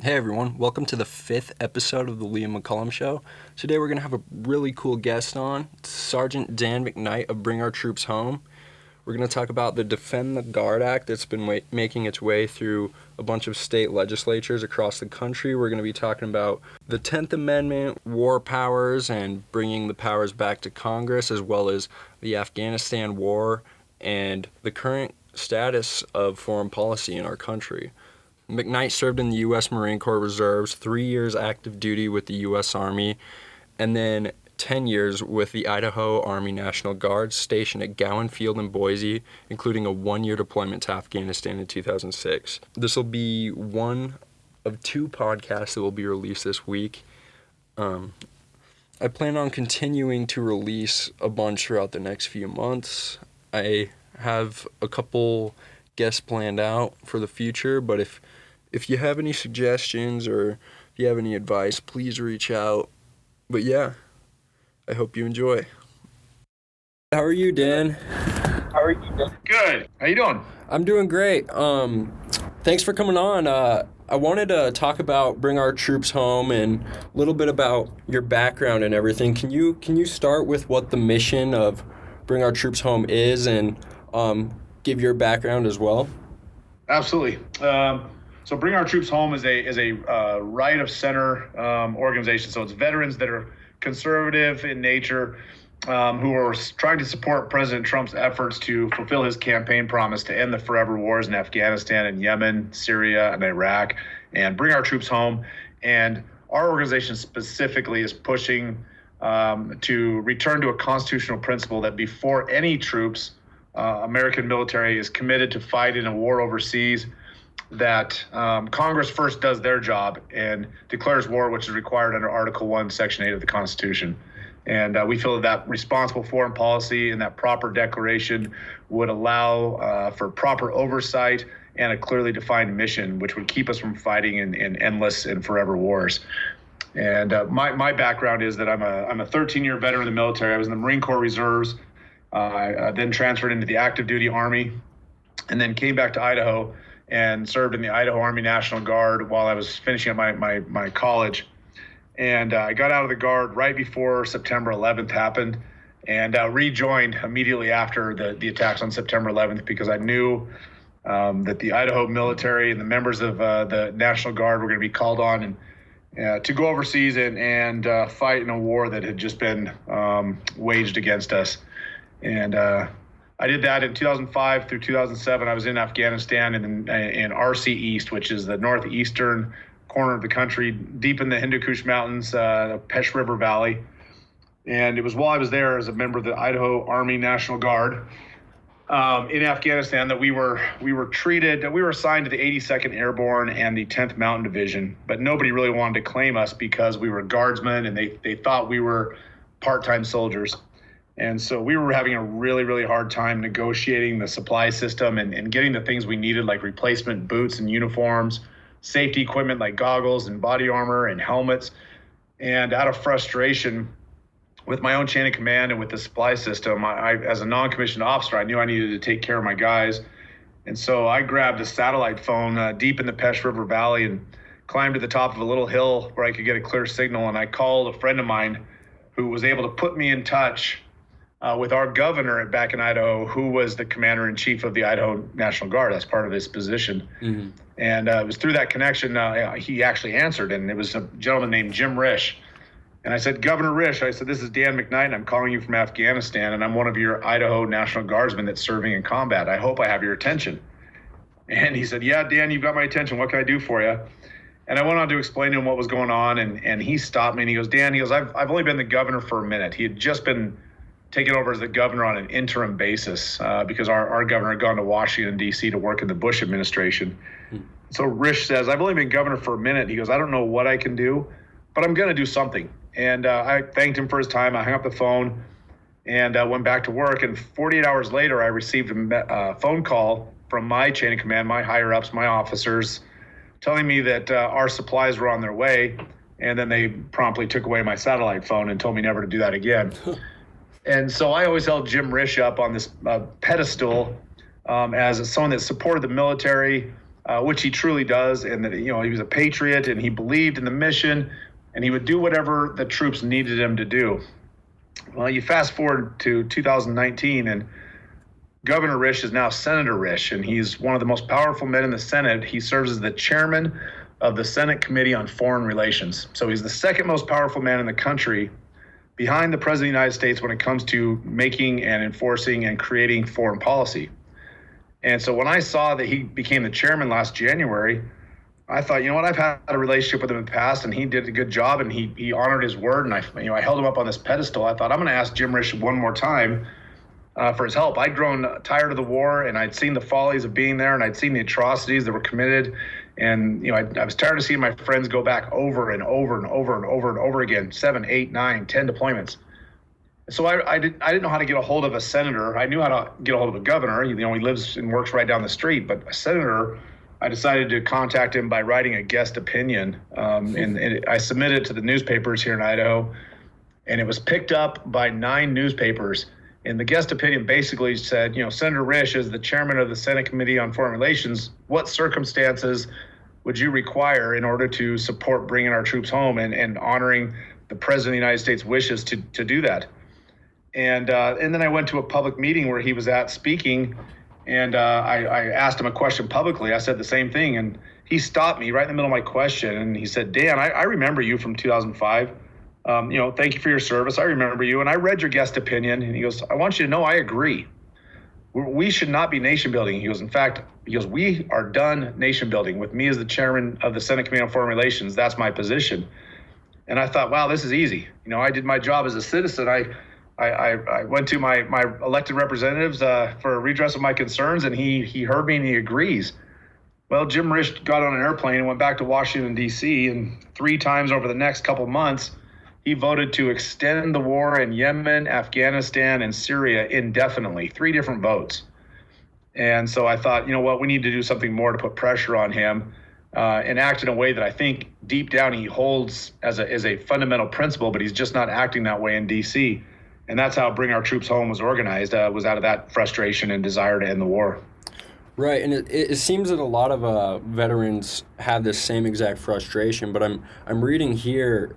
Hey everyone, welcome to the 5th episode of the Liam McCullum Show. Today we're going to have a really cool guest on, Sergeant Dan McKnight of Bring Our Troops Home. We're going to talk about the Defend the Guard Act that's been making its way through a bunch of state legislatures across the country. We're going to be talking about the 10th Amendment, war powers, and bringing the powers back to Congress, as well as the Afghanistan war and the current status of foreign policy in our country. McKnight served in the U.S. Marine Corps Reserves, 3 years active duty with the U.S. Army, and then 10 years with the Idaho Army National Guard, stationed at Gowan Field in Boise, including a 1-year deployment to Afghanistan in 2006. This will be one of 2 podcasts that will be released this week. I plan on continuing to release a bunch throughout the next few months. I have a couple guests planned out for the future, but if you have any suggestions or if you have any advice, please reach out. But yeah, I hope you enjoy. How are you, Dan? Good. How you doing? I'm doing great. Thanks for coming on. I wanted to talk about Bring Our Troops Home and a little bit about your background and everything. Can you start with what the mission of Bring Our Troops Home is and give your background as well? Absolutely. So Bring Our Troops Home is a right of center organization. So it's veterans that are conservative in nature, who are trying to support President Trump's efforts to fulfill his campaign promise to end the forever wars in Afghanistan and Yemen, Syria, and Iraq, and bring our troops home. And our organization specifically is pushing to return to a constitutional principle that before any troops, American military is committed to fight in a war overseas, that Congress first does their job and declares war, which is required under Article 1, Section 8 of the Constitution. And we feel that responsible foreign policy and that proper declaration would allow for proper oversight and a clearly defined mission, which would keep us from fighting in endless and forever wars. And my background is that I'm a 13-year veteran of the military. I was in the Marine Corps Reserves. I then transferred into the active duty Army, and then came back to Idaho and served in the Idaho Army National Guard while I was finishing up my college. And I got out of the Guard right before September 11th happened, and rejoined immediately after the attacks on September 11th, because I knew that the Idaho military and the members of the National Guard were going to be called on and to go overseas and fight in a war that had just been waged against us. And I did that in 2005 through 2007. I was in Afghanistan in RC East, which is the northeastern corner of the country, deep in the Hindu Kush Mountains, the Pesh River Valley. And it was while I was there as a member of the Idaho Army National Guard in Afghanistan that we were assigned to the 82nd Airborne and the 10th Mountain Division, but nobody really wanted to claim us because we were guardsmen and they thought we were part-time soldiers. And so we were having a really, really hard time negotiating the supply system and getting the things we needed, like replacement boots and uniforms, safety equipment like goggles and body armor and helmets. And out of frustration with my own chain of command and with the supply system, I as a non-commissioned officer, I knew I needed to take care of my guys. And so I grabbed a satellite phone deep in the Pesh River Valley and climbed to the top of a little hill where I could get a clear signal. And I called a friend of mine who was able to put me in touch with our governor back in Idaho, who was the commander-in-chief of the Idaho National Guard as part of his position. Mm-hmm. And it was through that connection he actually answered, and it was a gentleman named Jim Risch. And I said, Governor Risch, I said, this is Dan McKnight, and I'm calling you from Afghanistan, and I'm one of your Idaho National Guardsmen that's serving in combat. I hope I have your attention. And he said, yeah, Dan, you've got my attention. What can I do for you? And I went on to explain to him what was going on, and he stopped me, and he goes, Dan, I've only been the governor for a minute. He had just been taken over as the governor on an interim basis because our governor had gone to Washington, D.C. to work in the Bush administration. So Risch says, I've only been governor for a minute. He goes, I don't know what I can do, but I'm going to do something. And I thanked him for his time. I hung up the phone and went back to work. And 48 hours later, I received a phone call from my chain of command, my higher-ups, my officers, telling me that our supplies were on their way. And then they promptly took away my satellite phone and told me never to do that again. And so I always held Jim Risch up on this pedestal as someone that supported the military, which he truly does, and that he was a patriot and he believed in the mission, and he would do whatever the troops needed him to do. Well, you fast forward to 2019, and Governor Risch is now Senator Risch, and he's one of the most powerful men in the Senate. He serves as the chairman of the Senate Committee on Foreign Relations. So he's the second most powerful man in the country, behind the President of the United States, when it comes to making and enforcing and creating foreign policy. And so when I saw that he became the chairman last January, I thought, I've had a relationship with him in the past, and he did a good job, and he honored his word, and I held him up on this pedestal. I thought, I'm going to ask Jim Risch one more time for his help. I'd grown tired of the war, and I'd seen the follies of being there, and I'd seen the atrocities that were committed, and I was tired of seeing my friends go back over and over and over and over and over again, 7, 8, 9, 10 deployments. So I didn't know how to get a hold of a senator. I knew how to get a hold of a governor. He lives and works right down the street. But a senator, I decided to contact him by writing a guest opinion. And I submitted it to the newspapers here in Idaho. And it was picked up by 9 newspapers. And the guest opinion basically said, Senator Risch, as the chairman of the Senate Committee on Foreign Relations, what circumstances would you require in order to support bringing our troops home and honoring the President of the United States' wishes to do that? And then I went to a public meeting where he was at speaking, and I asked him a question publicly. I said the same thing, and he stopped me right in the middle of my question, and he said, Dan, I remember you from 2005. Thank you for your service. I remember you, and I read your guest opinion. And he goes, I want you to know I agree. We should not be nation building. He goes, in fact, we are done nation building. With me as the chairman of the Senate Committee on Foreign Relations, that's my position. And I thought, wow, this is easy. I did my job as a citizen. I went to my elected representatives for a redress of my concerns, and he heard me and he agrees. Well, Jim Risch got on an airplane and went back to Washington, D.C., and 3 times over the next couple months, he voted to extend the war in Yemen, Afghanistan, and Syria indefinitely, 3 different votes. And so I thought, we need to do something more to put pressure on him and act in a way that I think deep down he holds as a fundamental principle, but he's just not acting that way in D.C., and that's how Bring Our Troops Home was organized, was out of that frustration and desire to end the war. Right, and it seems that a lot of veterans have this same exact frustration, but I'm reading here,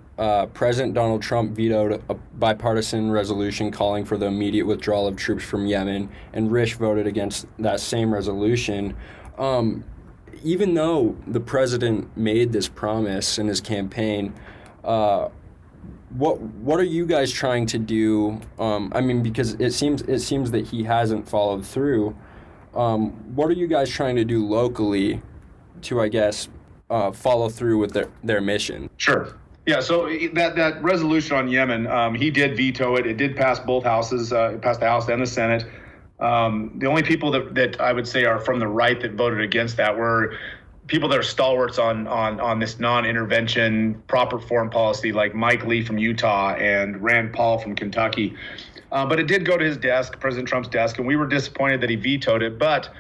President Donald Trump vetoed a bipartisan resolution calling for the immediate withdrawal of troops from Yemen, and Risch voted against that same resolution. Even though the president made this promise in his campaign, What are you guys trying to do? Because it seems that he hasn't followed through. What are you guys trying to do locally to, I guess, follow through with their mission? Sure. Yeah. So that resolution on Yemen, he did veto it. It did pass both houses. It passed the House and the Senate. The only people that I would say are from the right that voted against that were people that are stalwarts on this non-intervention, proper foreign policy, like Mike Lee from Utah and Rand Paul from Kentucky. But it did go to his desk, President Trump's desk, and we were disappointed that he vetoed it. But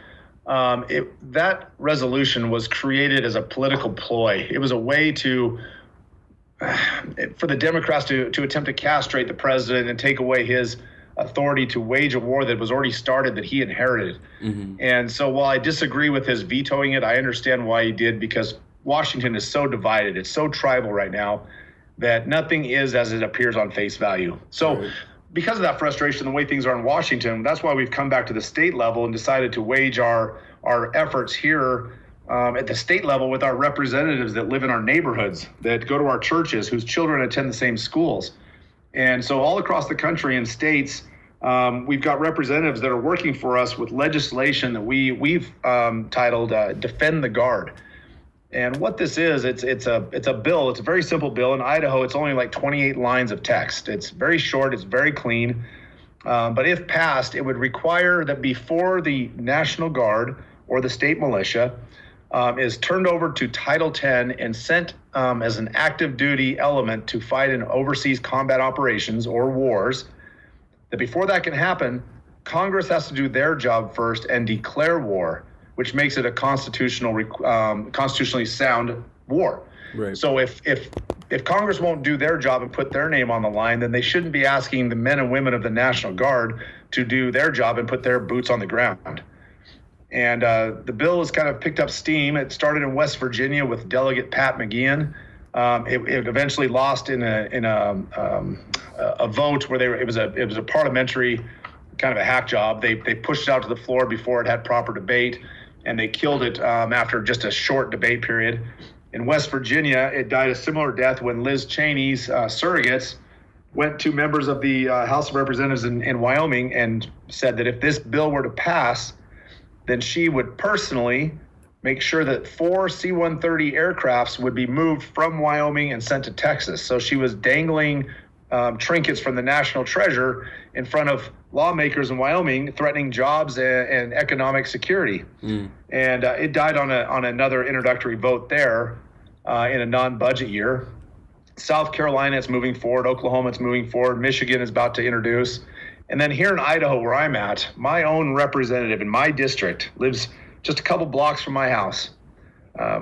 that resolution was created as a political ploy. It was a way for the Democrats to attempt to castrate the president and take away his authority to wage a war that was already started, that he inherited. Mm-hmm. And so while I disagree with his vetoing it, I understand why he did, because Washington is so divided. It's so tribal right now that nothing is as it appears on face value. So right. Because of that frustration, the way things are in Washington, that's why we've come back to the state level and decided to wage our efforts here at the state level with our representatives that live in our neighborhoods, that go to our churches, whose children attend the same schools. And so all across the country and states, we've got representatives that are working for us with legislation that we've titled Defend the Guard. And what this is, it's a bill. It's a very simple bill. In Idaho, it's only like 28 lines of text. It's very short. It's very clean. But if passed, it would require that before the National Guard or the state militia is turned over to Title 10 and sent as an active duty element to fight in overseas combat operations or wars, that before that can happen, Congress has to do their job first and declare war, which makes it a constitutionally sound war. Right. So if Congress won't do their job and put their name on the line, then they shouldn't be asking the men and women of the National Guard to do their job and put their boots on the ground. And the bill has kind of picked up steam. It started in West Virginia with Delegate Pat McGeehan. It eventually lost in a vote where it was a parliamentary kind of a hack job. They pushed it out to the floor before it had proper debate, and they killed it after just a short debate period. In West Virginia, it died a similar death when Liz Cheney's surrogates went to members of the House of Representatives in Wyoming and said that if this bill were to pass, then she would personally make sure that 4 C-130 aircrafts would be moved from Wyoming and sent to Texas. So she was dangling trinkets from the national treasure in front of lawmakers in Wyoming, threatening jobs and economic security. And it died on another introductory vote there in a non-budget year. South Carolina, it's moving forward. Oklahoma, it's moving forward. Michigan is about to introduce. And then here in Idaho, where I'm at, my own representative in my district lives just a couple blocks from my house.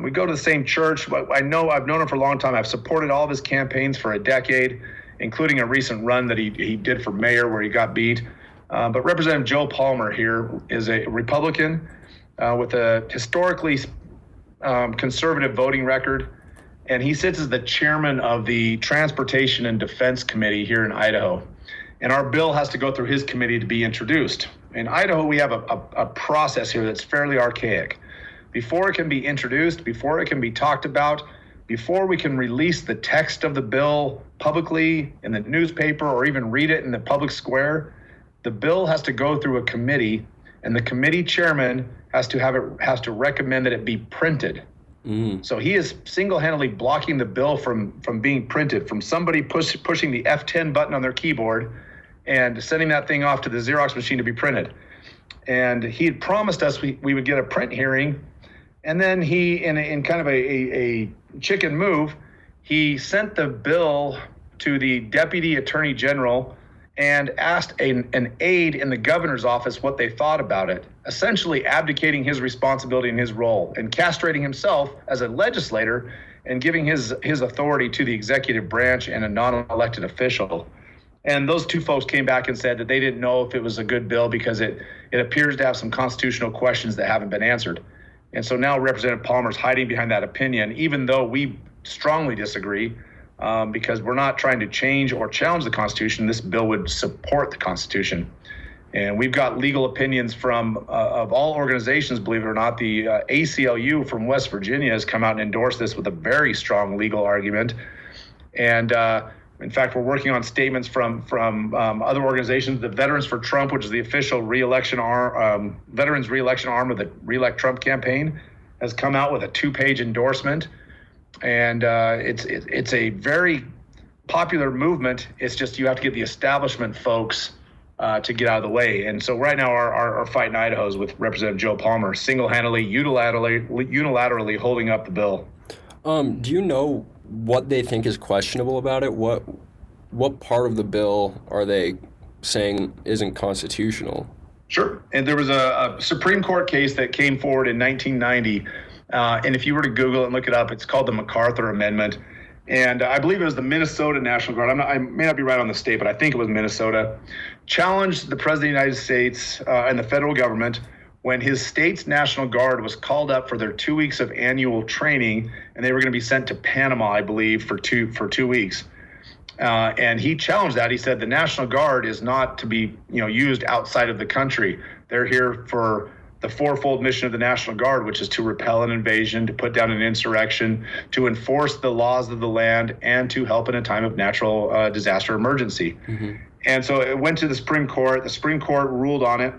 We go to the same church. I've known him for a long time. I've supported all of his campaigns for a decade, including a recent run that he did for mayor where he got beat. But Representative Joe Palmer here is a Republican with a historically conservative voting record. And he sits as the chairman of the Transportation and Defense Committee here in Idaho. And our bill has to go through his committee to be introduced. In Idaho, we have a process here that's fairly archaic. Before it can be introduced, before it can be talked about, before we can release the text of the bill publicly in the newspaper or even read it in the public square, the bill has to go through a committee, and the committee chairman has to recommend that it be printed. So he is single-handedly blocking the bill from being printed, from somebody pushing the F10 button on their keyboard and sending that thing off to the Xerox machine to be printed. And he had promised us we would get a print hearing, and then he, in kind of a chicken move, he sent the bill to the Deputy Attorney General and asked an aide in the governor's office what they thought about it, essentially abdicating his responsibility and his role and castrating himself as a legislator and giving his authority to the executive branch and a non-elected official. And those two folks came back and said that they didn't know if it was a good bill because it appears to have some constitutional questions that haven't been answered. And so now Representative Palmer's hiding behind that opinion, even though we strongly disagree, because we're not trying to change or challenge the Constitution. This bill would support the Constitution. And we've got legal opinions from of all organizations, believe it or not. The ACLU from West Virginia has come out and endorsed this with a very strong legal argument. And in fact, we're working on statements from other organizations. The Veterans for Trump, which is the official veterans re-election arm of the Re-elect Trump campaign, has come out with a 2-page endorsement. And it's a very popular movement. It's just you have to get the establishment folks to get out of the way. And so right now our fight in Idaho is with Representative Joe Palmer single-handedly, unilaterally holding up the bill. Do you know what they think is questionable about it? What part of the bill are they saying isn't constitutional? Sure. And there was a Supreme Court case that came forward in 1990. And if you were to Google it and look it up, it's called the MacArthur Amendment. And I believe it was the Minnesota National Guard. I may not be right on the state, but I think it was Minnesota. Challenged the President of the United States and the federal government when his state's National Guard was called up for their 2 weeks of annual training, and they were going to be sent to Panama, I believe, for 2 weeks. And he challenged that. He said the National Guard is not to be, used outside of the country. They're here for the fourfold mission of the National Guard, which is to repel an invasion, to put down an insurrection, to enforce the laws of the land, and to help in a time of natural disaster emergency. Mm-hmm. And so it went to the Supreme Court. The Supreme Court ruled on it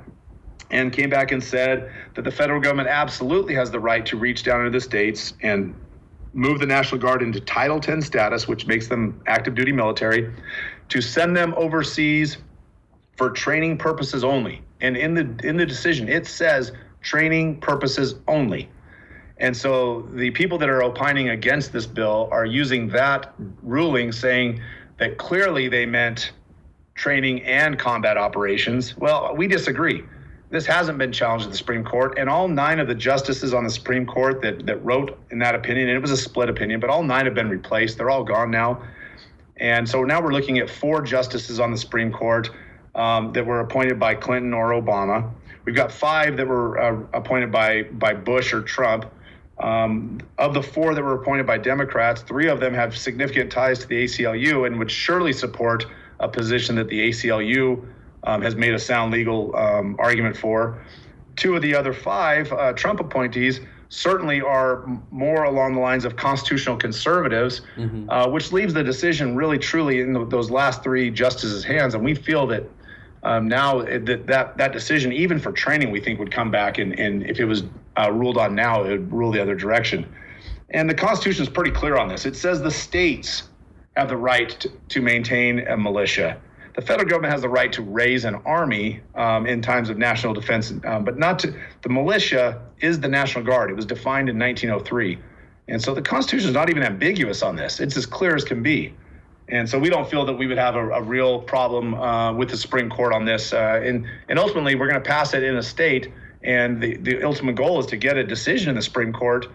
and came back and said that the federal government absolutely has the right to reach down into the states and move the National Guard into Title 10 status, which makes them active duty military, to send them overseas for training purposes only. And in the decision, it says training purposes only. And so the people that are opining against this bill are using that ruling, saying that clearly they meant training and combat operations. Well, we disagree. This hasn't been challenged at the Supreme Court, and all 9 of the justices on the Supreme Court that wrote in that opinion, and it was a split opinion, but all 9 have been replaced. They're all gone now. And so now we're looking at 4 justices on the Supreme Court. that were appointed by Clinton or Obama. We've got 5 that were appointed by Bush or Trump. Of the 4 that were appointed by Democrats, 3 of them have significant ties to the ACLU and would surely support a position that the ACLU has made a sound legal argument for. 2 of the other 5 Trump appointees certainly are more along the lines of constitutional conservatives, which leaves the decision really truly in those last 3 justices' hands. And we feel that now that decision, even for training, we think would come back, and if it was ruled on now, it would rule the other direction. And the Constitution is pretty clear on this. It says the states have the right to maintain a militia. The federal government has the right to raise an army in times of national defense, but not to. The militia is the National Guard. It was defined in 1903. And so the Constitution is not even ambiguous on this. It's as clear as can be. And so we don't feel that we would have a real problem with the Supreme Court on this. And ultimately, we're going to pass it in a state. And the ultimate goal is to get a decision in the Supreme Court,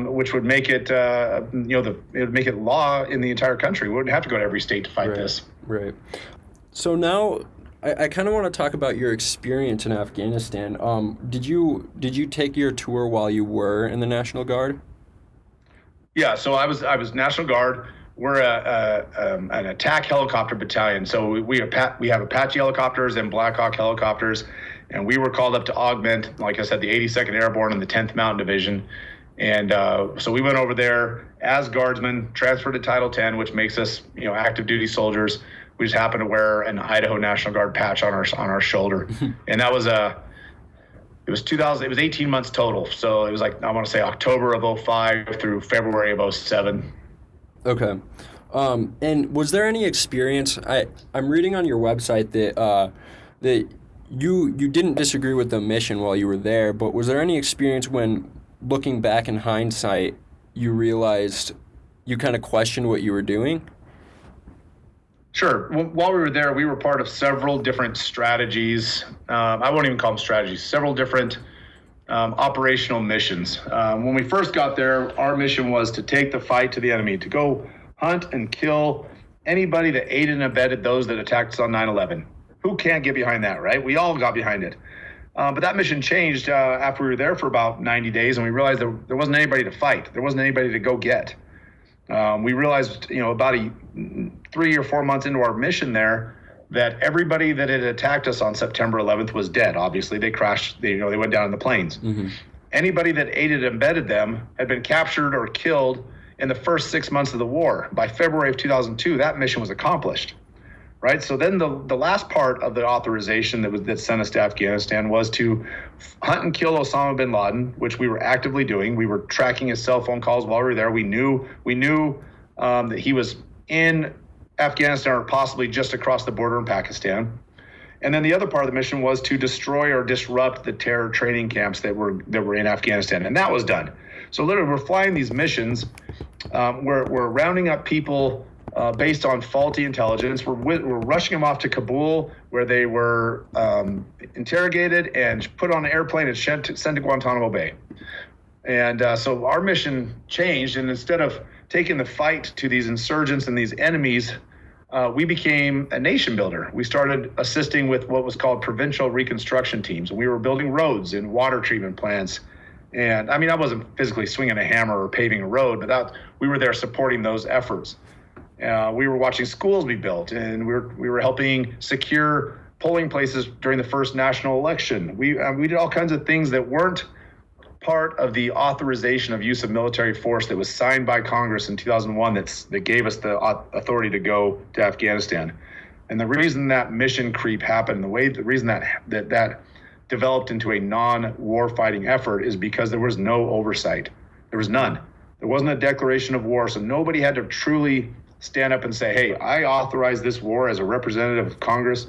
which would make it, it would make it law in the entire country. We wouldn't have to go to every state to fight this. Right. So now, I kind of want to talk about your experience in Afghanistan. Did you take your tour while you were in the National Guard? Yeah. So I was National Guard. We're an attack helicopter battalion. So we have Apache helicopters and Black Hawk helicopters, and we were called up to augment, like I said, the 82nd Airborne and the 10th Mountain Division. And so we went over there as guardsmen, transferred to Title 10, which makes us, active duty soldiers. We just happened to wear an Idaho National Guard patch on our shoulder, and that was it was 2000. It was 18 months total. So it was like, I want to say October of 05 through February of 07. Okay. And was there any experience? I'm reading on your website that you didn't disagree with the mission while you were there, but was there any experience when, looking back in hindsight, you realized you kind of questioned what you were doing? Sure. While we were there, we were part of several different strategies. I won't even call them strategies, several different operational missions. When we first got there, our mission was to take the fight to the enemy, to go hunt and kill anybody that aided and abetted those that attacked us on 9/11. Who can't get behind that, right? We all got behind it. But that mission changed after we were there for about 90 days, and we realized there wasn't anybody to fight. There wasn't anybody to go get. We realized, about 3 or 4 months into our mission there, that everybody that had attacked us on September 11th was dead. Obviously, they crashed. They went down in the planes. Mm-hmm. Anybody that aided and abetted them had been captured or killed in the first 6 months of the war. By February of 2002, that mission was accomplished. Right. So then the last part of the authorization that sent us to Afghanistan was to hunt and kill Osama bin Laden, which we were actively doing. We were tracking his cell phone calls while we were there. We knew that he was in Afghanistan or possibly just across the border in Pakistan. And then the other part of the mission was to destroy or disrupt the terror training camps that were in Afghanistan, and that was done. So literally, we're flying these missions. We're rounding up people based on faulty intelligence. We're rushing them off to Kabul, where they were interrogated and put on an airplane and sent to Guantanamo Bay. And so our mission changed, and instead of taking the fight to these insurgents and these enemies, we became a nation builder. We started assisting with what was called provincial reconstruction teams. We were building roads and water treatment plants. And I wasn't physically swinging a hammer or paving a road, but we were there supporting those efforts. We were watching schools be built, and we were helping secure polling places during the first national election. We did all kinds of things that weren't part of the authorization of use of military force that was signed by Congress in 2001 that gave us the authority to go to Afghanistan. And the reason that mission creep happened, the reason that developed into a non-war fighting effort is because there was no oversight. There was none. There wasn't a declaration of war, so nobody had to truly stand up and say, hey, I authorize this war as a representative of Congress,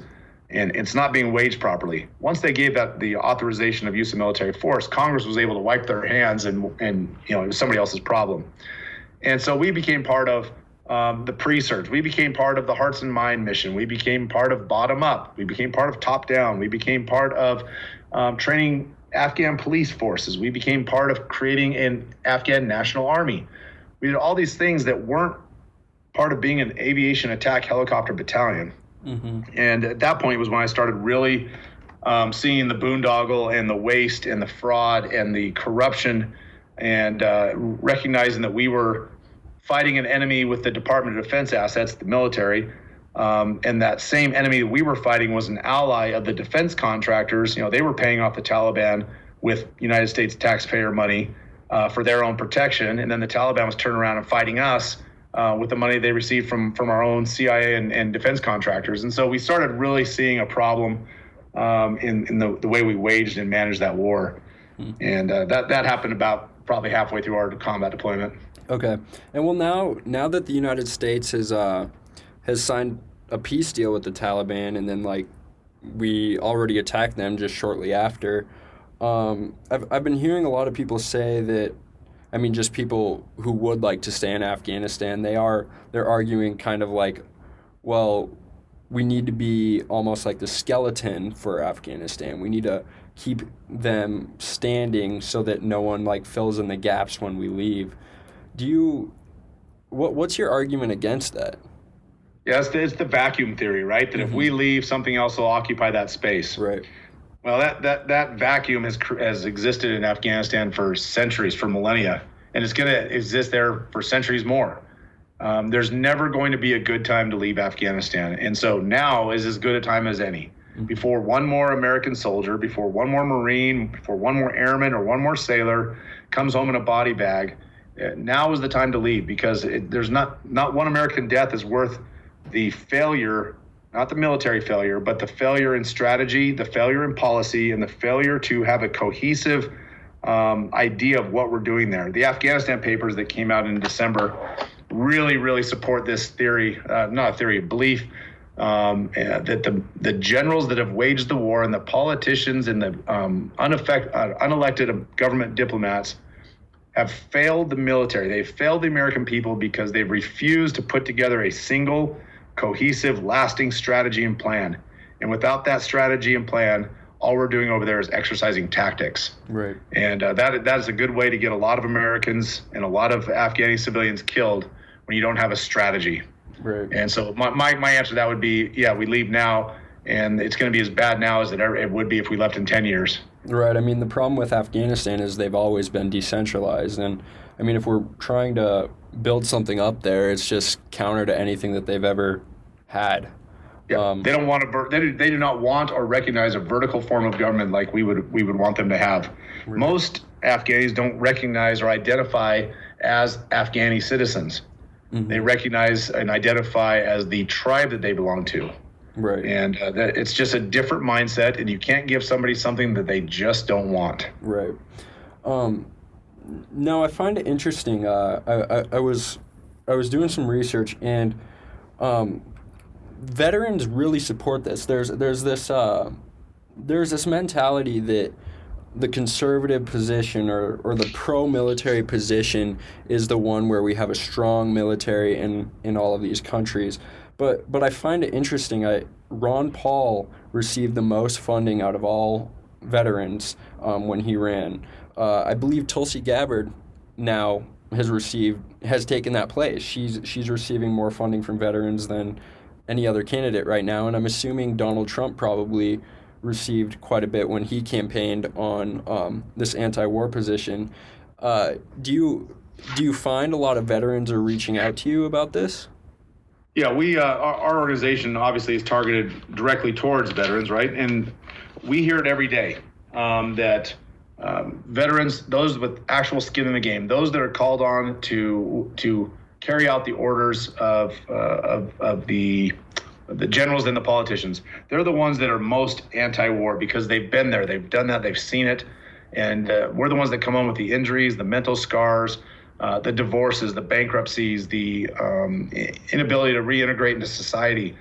and it's not being waged properly. Once they gave the authorization of use of military force, Congress was able to wipe their hands, and it was somebody else's problem. And so we became part of the pre-surge. We became part of the Hearts and Mind mission. We became part of bottom up. We became part of top down. We became part of training Afghan police forces. We became part of creating an Afghan National Army. We did all these things that weren't part of being an aviation attack helicopter battalion. And at that point was when I started really seeing the boondoggle and the waste and the fraud and the corruption, and recognizing that we were fighting an enemy with the Department of Defense assets, the military, and that same enemy that we were fighting was an ally of the defense contractors. They were paying off the Taliban with United States taxpayer money for their own protection, and then the Taliban was turning around and fighting us with the money they received from our own CIA and defense contractors. And so we started really seeing a problem in the way we waged and managed that war. And that happened about probably halfway through our combat deployment. Okay. And well, now that the United States has signed a peace deal with the Taliban, and then we already attacked them just shortly after, I've been hearing a lot of people say that, just people who would like to stay in Afghanistan, they're arguing kind of well, we need to be almost like the skeleton for Afghanistan. We need to keep them standing so that no one fills in the gaps when we leave. What's your argument against that? Yeah, it's the vacuum theory, right? That if we leave, something else will occupy that space. Right. Well, that vacuum has existed in Afghanistan for centuries, for millennia, and it's going to exist there for centuries more. There's never going to be a good time to leave Afghanistan, and so now is as good a time as any. Before one more American soldier, before one more Marine, before one more airman or one more sailor comes home in a body bag, now is the time to leave, because there's not one American death is worth the failure, not the military failure, but the failure in strategy, the failure in policy, and the failure to have a cohesive idea of what we're doing there. The Afghanistan papers that came out in December really, really support this theory, not a theory, a belief, that the generals that have waged the war and the politicians and the unelected government diplomats have failed the military. They've failed the American people because they've refused to put together a single, cohesive, lasting strategy and plan. And without that strategy and plan, all we're doing over there is exercising tactics. Right. And that is a good way to get a lot of Americans and a lot of Afghani civilians killed when you don't have a strategy. Right. And so my answer to that would be, yeah, we leave now, and it's going to be as bad now as it would be if we left in 10 years. Right. The problem with Afghanistan is they've always been decentralized. And, if we're trying to build something up there, it's just counter to anything that they've ever had. Yeah, they don't want they do not want or recognize a vertical form of government like we would want them to have. Right. Most Afghanis don't recognize or identify as Afghani citizens. They recognize and identify as the tribe that they belong to. Right. And it's just a different mindset, and you can't give somebody something that they just don't want. Right. No, I find it interesting. I was doing some research, and veterans really support this. There's this mentality that the conservative position or the pro-military position is the one where we have a strong military in all of these countries. But I find it interesting. Ron Paul received the most funding out of all veterans when he ran. I believe Tulsi Gabbard now has taken that place. She's receiving more funding from veterans than any other candidate right now, and I'm assuming Donald Trump probably received quite a bit when he campaigned on this anti-war position. Do you find a lot of veterans are reaching out to you about this? Yeah, our organization obviously is targeted directly towards veterans, right? And we hear it every day that veterans, those with actual skin in the game, those that are called on to carry out the orders of the generals and the politicians, they're the ones that are most anti-war because they've been there, they've done that, they've seen it, and we're the ones that come on with the injuries, the mental scars, the divorces, the bankruptcies, the inability to reintegrate into society.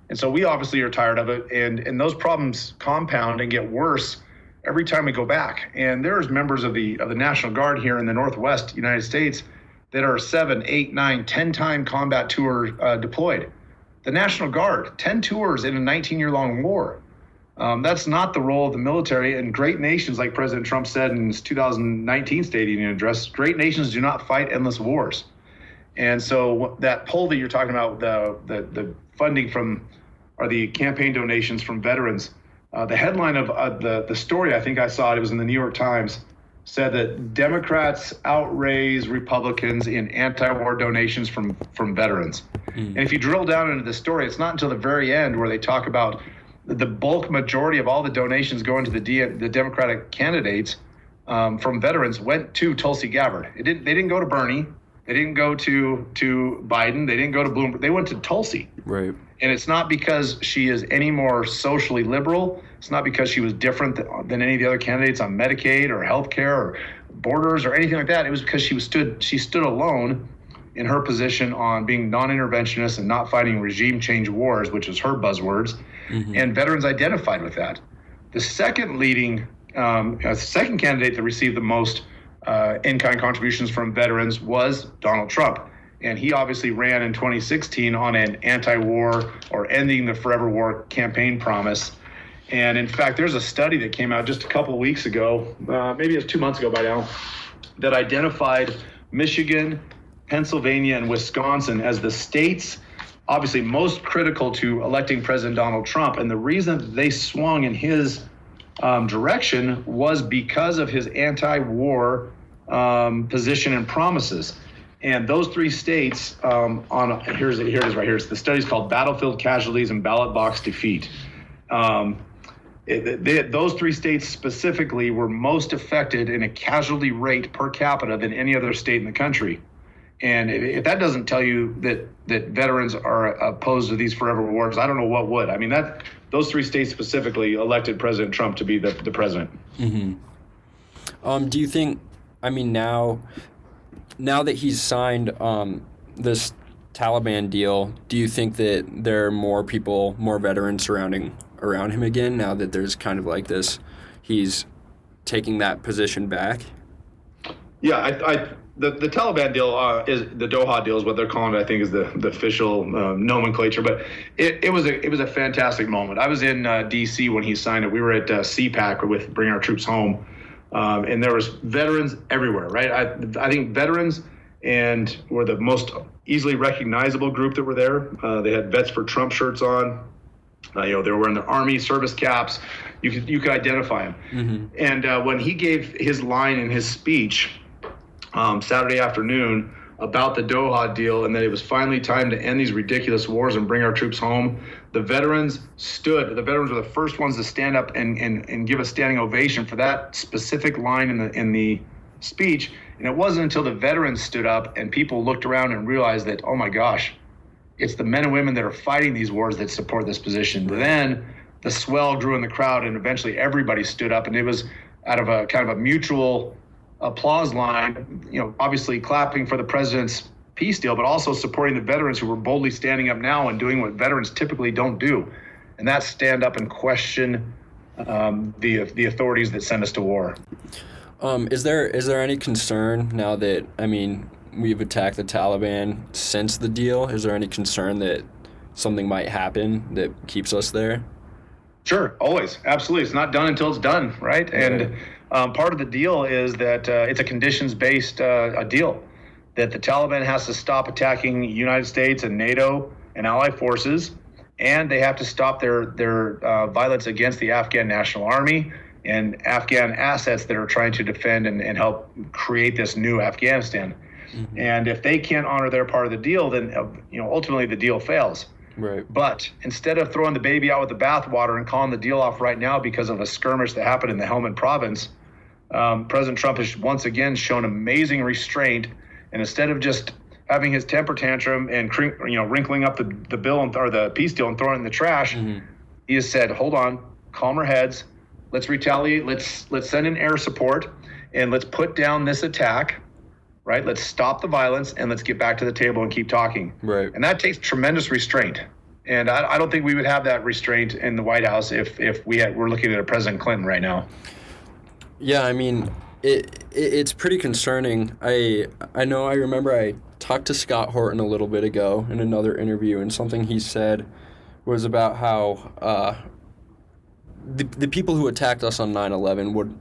And so we obviously are tired of it, and those problems compound and get worse every time we go back. And there's members of the National Guard here in the Northwest United States that are 7, 8, 9, 10-time combat tour deployed. The National Guard, 10 tours in a 19-year-long war. That's not the role of the military. And great nations, like President Trump said in his 2019 State of the Union address, great nations do not fight endless wars. And so that poll that you're talking about, the funding from are the campaign donations from veterans. The headline of the story, I think I saw it was in the New York Times, said that Democrats outraise Republicans in anti-war donations from veterans. And if you drill down into the story, it's not until the very end where they talk about the bulk majority of all the donations going to the Democratic candidates from veterans went to Tulsi Gabbard. They didn't go to Bernie. They didn't go to Biden. They didn't go to Bloomberg. They went to Tulsi. Right. And it's not because she is any more socially liberal. It's not because she was different than any of the other candidates on Medicaid or healthcare or borders or anything like that. It was because she stood alone in her position on being non-interventionist and not fighting regime change wars, which is her buzzwords. And veterans identified with that. The second second candidate that received the most in-kind contributions from veterans was Donald Trump. And he obviously ran in 2016 on an anti-war or ending the forever war campaign promise. And in fact, there's a study that came out just a couple of weeks ago, maybe it was 2 months ago by now, that identified Michigan, Pennsylvania, and Wisconsin as the states obviously most critical to electing President Donald Trump. And the reason that they swung in his direction was because of his anti-war position and promises. And those three states, here it is right here. The study's called Battlefield Casualties and Ballot Box Defeat. Those three states specifically were most affected in a casualty rate per capita than any other state in the country. And if that doesn't tell you that veterans are opposed to these forever wars, I don't know what would. I mean, those three states specifically elected President Trump to be the president. Do you think, I mean, now that he's signed this Taliban deal, do you think that there are more people, more veterans surrounding around him again now that there's kind of like this, he's taking that position back? Yeah, the Taliban deal is the Doha deal is what they're calling it. I think is the official nomenclature. But it was a fantastic moment. I was in D.C. when he signed it. We were at CPAC with Bring Our Troops Home, and there was veterans everywhere. Right. I think veterans and were the most easily recognizable group that were there. They had Vets for Trump shirts on. They were wearing their Army service caps. You could identify him. And when he gave his line in his speech Saturday afternoon about the Doha deal and that it was finally time to end these ridiculous wars and bring our troops home, the veterans stood. The veterans were the first ones to stand up and give a standing ovation for that specific line in the speech. And it wasn't until the veterans stood up and people looked around and realized that, oh my gosh, it's the men and women that are fighting these wars that support this position. Then the swell grew in the crowd and eventually everybody stood up, and it was out of a kind of a mutual applause line, obviously clapping for the president's peace deal, but also supporting the veterans who were boldly standing up now and doing what veterans typically don't do. And that's stand up and question the authorities that send us to war. Is there any concern now that, we've attacked the Taliban since the deal? Is there any concern that something might happen that keeps us there? Sure, always. Absolutely. It's not done until it's done, right? And part of the deal is that it's a conditions-based deal, that the Taliban has to stop attacking the United States and NATO and allied forces, and they have to stop their violence against the Afghan National Army and Afghan assets that are trying to defend and help create this new Afghanistan. And if they can't honor their part of the deal, then ultimately the deal fails. Right. But instead of throwing the baby out with the bathwater and calling the deal off right now because of a skirmish that happened in the Helmand province, President Trump has once again shown amazing restraint. And instead of just having his temper tantrum and wrinkling up the bill or the peace deal and throwing it in the trash, he has said, "Hold on, calmer heads. Let's retaliate. Let's send in air support, and let's put down this attack." Right? Let's stop the violence and let's get back to the table and keep talking. Right. And that takes tremendous restraint. And I don't think we would have that restraint in the White House if we're looking at a President Clinton right now. Yeah, it's pretty concerning. I remember I talked to Scott Horton a little bit ago in another interview, and something he said was about how the people who attacked us on 9/11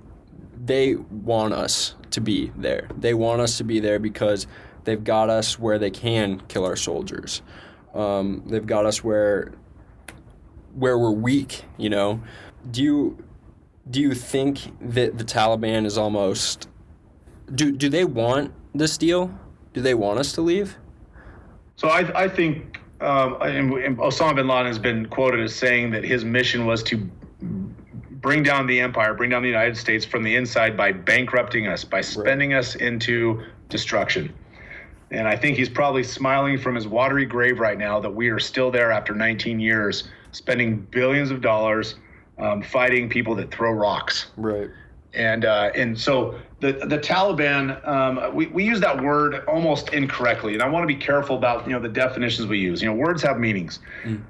they want us to be there. They want us to be there because they've got us where they can kill our soldiers. They've got us where where we're weak, you know. Do you think that the Taliban is almost do they want this deal? Do they want us to leave? So I think and Osama bin Laden has been quoted as saying that his mission was to bring down the empire, bring down the United States from the inside by bankrupting us, by spending us into destruction. And I think he's probably smiling from his watery grave right now that we are still there after 19 years, spending billions of dollars fighting people that throw rocks. Right. And so the Taliban, we use that word almost incorrectly, and I want to be careful about the definitions we use. Words have meanings.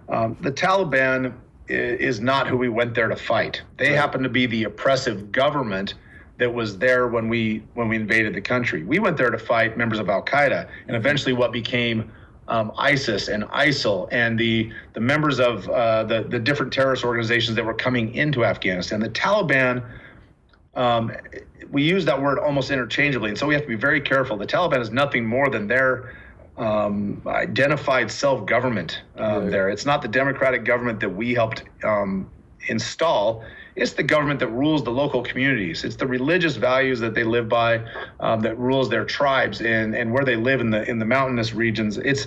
The Taliban is not who we went there to fight. They happen to be the oppressive government that was there when we invaded the country. We went there to fight members of Al Qaeda and eventually what became ISIS and ISIL and the members of the different terrorist organizations that were coming into Afghanistan. The Taliban, we use that word almost interchangeably, and so we have to be very careful. The Taliban is nothing more than their identified self-government there. It's not the democratic government that we helped install. It's the government that rules the local communities. It's the religious values that they live by that rules their tribes and where they live in the mountainous regions. It's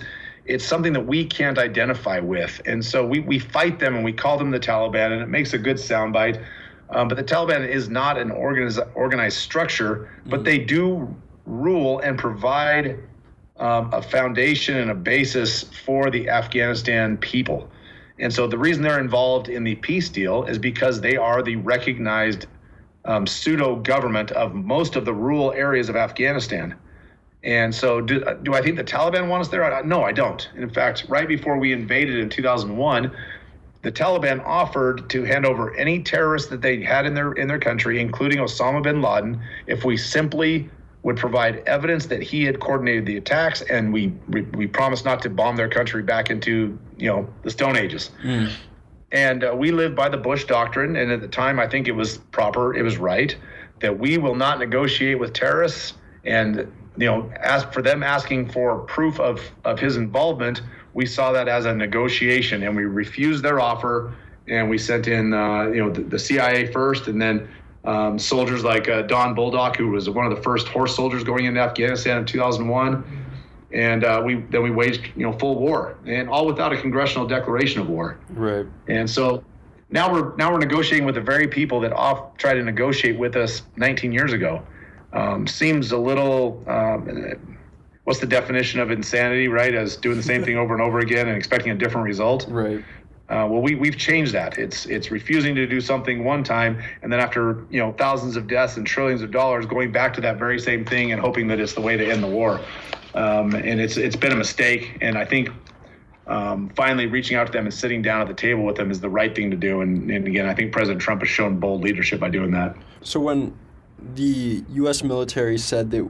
something that we can't identify with. And so we fight them and we call them the Taliban, and it makes a good soundbite. But the Taliban is not an organized structure, but they do rule and provide a foundation and a basis for the Afghanistan people. And so the reason they're involved in the peace deal is because they are the recognized pseudo-government of most of the rural areas of Afghanistan. And so do I think the Taliban want us there? No, I don't. And in fact, right before we invaded in 2001, the Taliban offered to hand over any terrorists that they had in their country, including Osama bin Laden, if we simply would provide evidence that he had coordinated the attacks, and we promised not to bomb their country back into the Stone Ages. And we lived by the Bush doctrine, and at the time I think it was proper, it was right, that we will not negotiate with terrorists. And ask for them asking for proof of his involvement, we saw that as a negotiation, and we refused their offer, and we sent in the CIA first, and then soldiers like Don Bulldog, who was one of the first horse soldiers going into Afghanistan in 2001, and we waged full war, and all without a congressional declaration of war. Right. And so now we're negotiating with the very people that tried to negotiate with us 19 years ago. Seems a little. What's the definition of insanity, right? As doing the same thing over and over again and expecting a different result. Right. Well, we've changed that. It's refusing to do something one time, and then after thousands of deaths and trillions of dollars, going back to that very same thing and hoping that it's the way to end the war. And it's been a mistake. And I think finally reaching out to them and sitting down at the table with them is the right thing to do. And again, I think President Trump has shown bold leadership by doing that. So when the U.S. military said that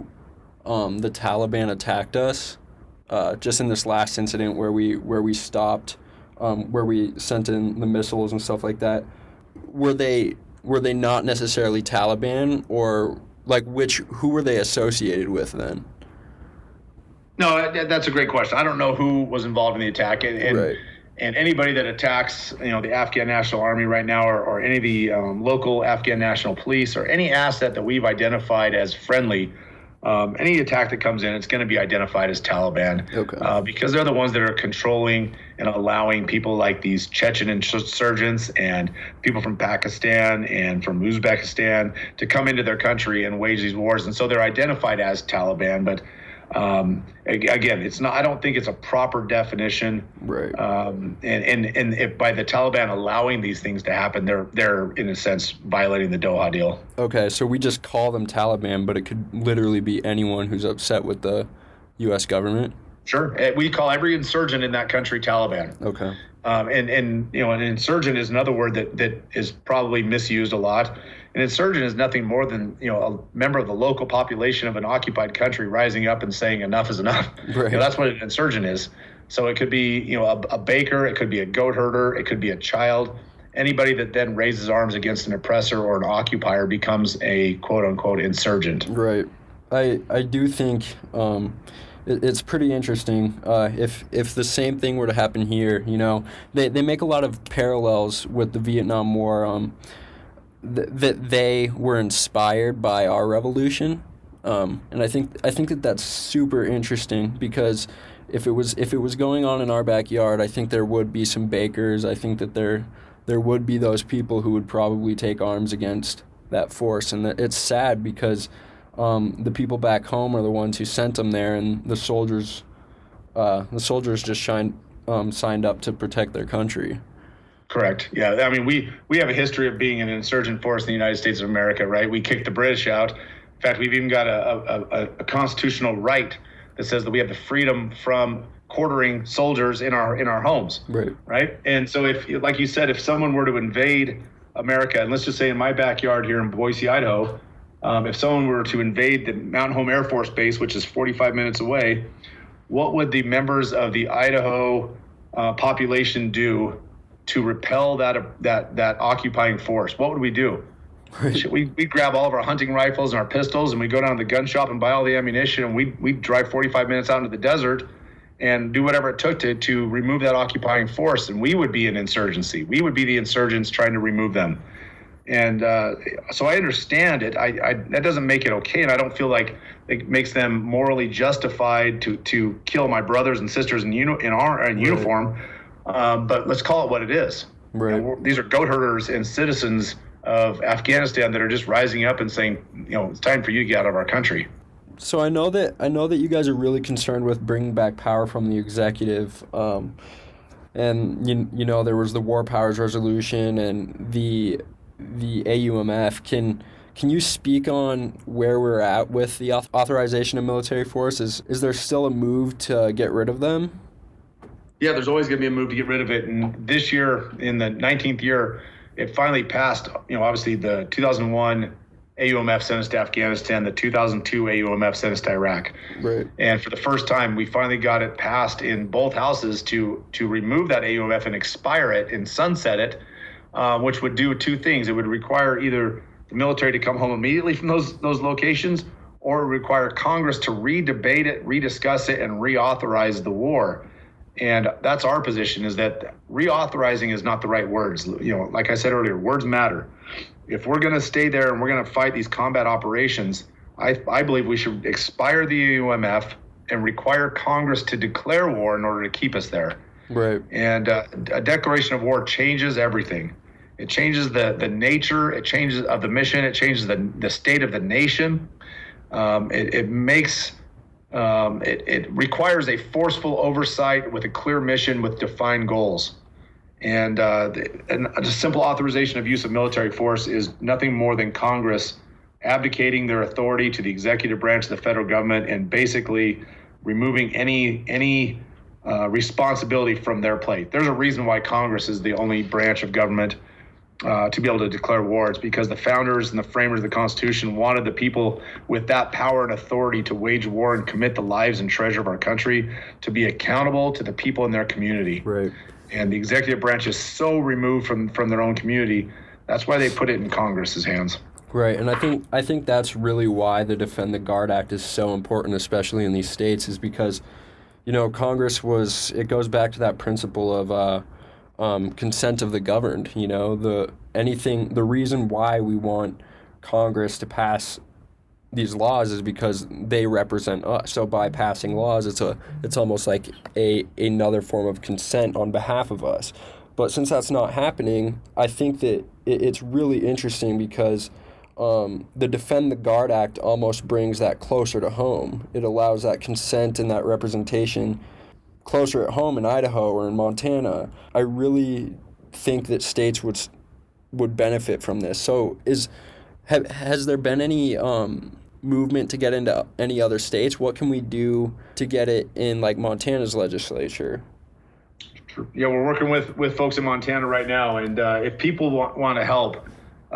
the Taliban attacked us, just in this last incident where we stopped. Where we sent in the missiles and stuff like that, were they not necessarily Taliban, or who were they associated with then? No, that's a great question. I don't know who was involved in the attack, and anybody that attacks the Afghan National Army right now, or any of the local Afghan National Police, or any asset that we've identified as friendly. Any attack that comes in, it's going to be identified as Taliban, because they're the ones that are controlling and allowing people like these Chechen insurgents and people from Pakistan and from Uzbekistan to come into their country and wage these wars. And so they're identified as Taliban. But again, it's not. I don't think it's a proper definition. Right. And if by the Taliban allowing these things to happen, they're in a sense violating the Doha deal. Okay, so we just call them Taliban, but it could literally be anyone who's upset with the U.S. government. Sure, we call every insurgent in that country Taliban. Okay. And an insurgent is another word that is probably misused a lot. An insurgent is nothing more than a member of the local population of an occupied country rising up and saying enough is enough. Right. That's what an insurgent is. So it could be a baker, it could be a goat herder, it could be a child. Anybody that then raises arms against an oppressor or an occupier becomes a quote unquote insurgent. Right. I do think It's pretty interesting. If the same thing were to happen here, they make a lot of parallels with the Vietnam War. That they were inspired by our revolution, and I think that that's super interesting because if it was going on in our backyard, I think there would be some bakers. I think that there would be those people who would probably take arms against that force, and it's sad because the people back home are the ones who sent them there, and the soldiers just signed up to protect their country. Correct. Yeah. I mean, we have a history of being an insurgent force in the United States of America, right? We kicked the British out. In fact, we've even got a constitutional right that says that we have the freedom from quartering soldiers in our homes. Right. And so if, like you said, if someone were to invade America, and let's just say in my backyard here in Boise, Idaho, if someone were to invade the Mountain Home Air Force Base, which is 45 minutes away, what would the members of the Idaho population do to repel that occupying force? What would we do? Right. We grab all of our hunting rifles and our pistols, and we go down to the gun shop and buy all the ammunition, and we drive 45 minutes out into the desert and do whatever it took to remove that occupying force, and we would be an insurgency. We would be the insurgents trying to remove them. And so I understand it. That doesn't make it okay, and I don't feel like it makes them morally justified to kill my brothers and sisters in uniform. But let's call it what it is. Right. These are goat herders and citizens of Afghanistan that are just rising up and saying, it's time for you to get out of our country. So I know that you guys are really concerned with bringing back power from the executive, and there was the War Powers Resolution and the AUMF. Can you speak on where we're at with the authorization of military forces? Is there still a move to get rid of them? Yeah, there's always going to be a move to get rid of it. And this year, in the 19th year, it finally passed. Obviously the 2001 AUMF sent us to Afghanistan, the 2002 AUMF sent us to Iraq. Right. And for the first time, we finally got it passed in both houses to remove that AUMF and expire it and sunset it, which would do two things. It would require either the military to come home immediately from those locations, or require Congress to redebate it, rediscuss it, and reauthorize the war. And that's our position, is that reauthorizing is not the right words. Like I said earlier, words matter. If we're going to stay there and we're going to fight these combat operations, I believe we should expire the AUMF and require Congress to declare war in order to keep us there. Right. And a declaration of war changes everything. It changes the nature, it changes of the mission, it changes the state of the nation. It requires a forceful oversight with a clear mission with defined goals. And a simple authorization of use of military force is nothing more than Congress abdicating their authority to the executive branch of the federal government and basically removing any responsibility from their plate. There's a reason why Congress is the only branch of government to be able to declare war. It's because the founders and the framers of the Constitution wanted the people with that power and authority to wage war and commit the lives and treasure of our country to be accountable to the people in their community. Right. And the executive branch is so removed from their own community. That's why they put it in Congress's hands. Right, and I think that's really why the Defend the Guard Act is so important, especially in these states, is because, Congress it goes back to that principle of consent of the governed. The reason why we want Congress to pass these laws is because they represent us. So by passing laws, it's almost like another form of consent on behalf of us. But since that's not happening, I think that it's really interesting because the Defend the Guard Act almost brings that closer to home. It allows that consent and that representation closer at home in Idaho or in Montana. I really think that states would benefit from this. So has there been any movement to get into any other states? What can we do to get it in like Montana's legislature? Yeah, we're working with folks in Montana right now, and if people want to help,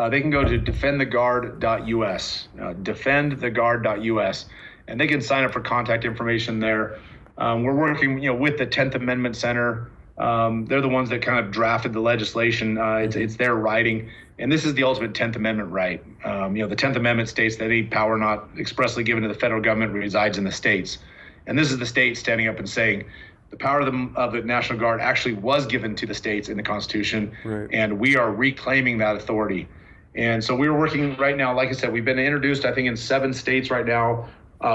they can go to defendtheguard.us, defendtheguard.us, and they can sign up for contact information there. We're working, with the 10th Amendment Center. They're the ones that kind of drafted the legislation. It's their writing, and this is the ultimate 10th Amendment right. The 10th Amendment states that any power not expressly given to the federal government resides in the states. And this is the state standing up and saying the power of the National Guard actually was given to the states in the Constitution, right. And we are reclaiming that authority. And so we're working right now, like I said, we've been introduced, I think, in 7 states right now.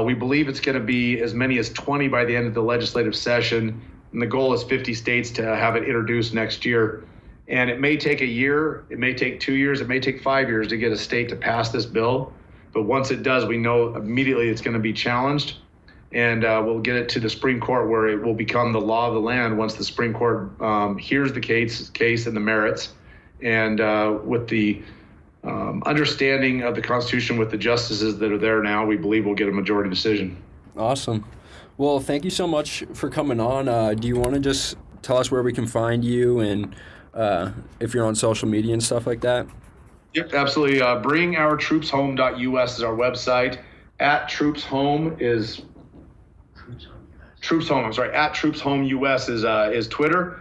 We believe it's going to be as many as 20 by the end of the legislative session. And the goal is 50 states to have it introduced next year. And it may take a year, it may take 2 years, it may take 5 years to get a state to pass this bill. But once it does, we know immediately it's going to be challenged. And we'll get it to the Supreme Court, where it will become the law of the land once the Supreme Court hears the case and the merits. And with the understanding of the Constitution with the justices that are there now, we believe we'll get a majority decision. Awesome. Well, thank you so much for coming on. Do you want to just tell us where we can find you and if you're on social media and stuff like that? Yep, absolutely. Bringourtroopshome.us is our website. At Troops Home is Troops Home. I'm sorry. At Troops Home US is Twitter.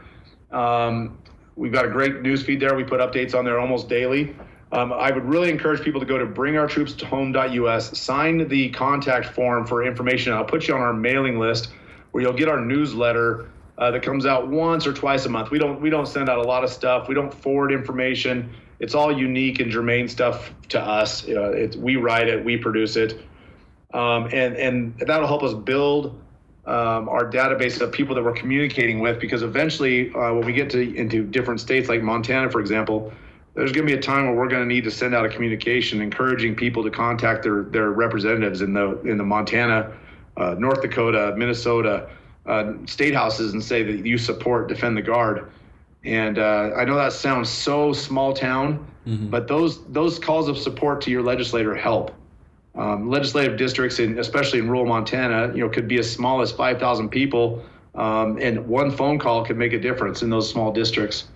We've got a great news feed there. We put updates on there almost daily. I would really encourage people to go to bringourtroopshome.us, sign the contact form for information. I'll put you on our mailing list where you'll get our newsletter that comes out once or twice a month. We don't send out a lot of stuff. We don't forward information. It's all unique and germane stuff to us. We write it, we produce it, and that'll help us build our database of people that we're communicating with, because eventually when we get into different states like Montana, for example, there's going to be a time where we're going to need to send out a communication encouraging people to contact their representatives in the Montana, North Dakota, Minnesota state houses and say that you support Defend the Guard. And I know that sounds so small town, but those calls of support to your legislator help. Legislative districts, especially in rural Montana, could be as small as 5,000 people, and one phone call could make a difference in those small districts.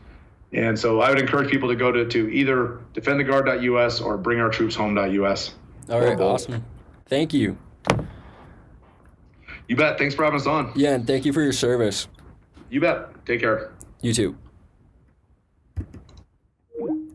And so I would encourage people to go to either defendtheguard.us or bringourtroopshome.us. All right, awesome. Thank you. You bet. Thanks for having us on. Yeah, and thank you for your service. You bet. Take care. You too.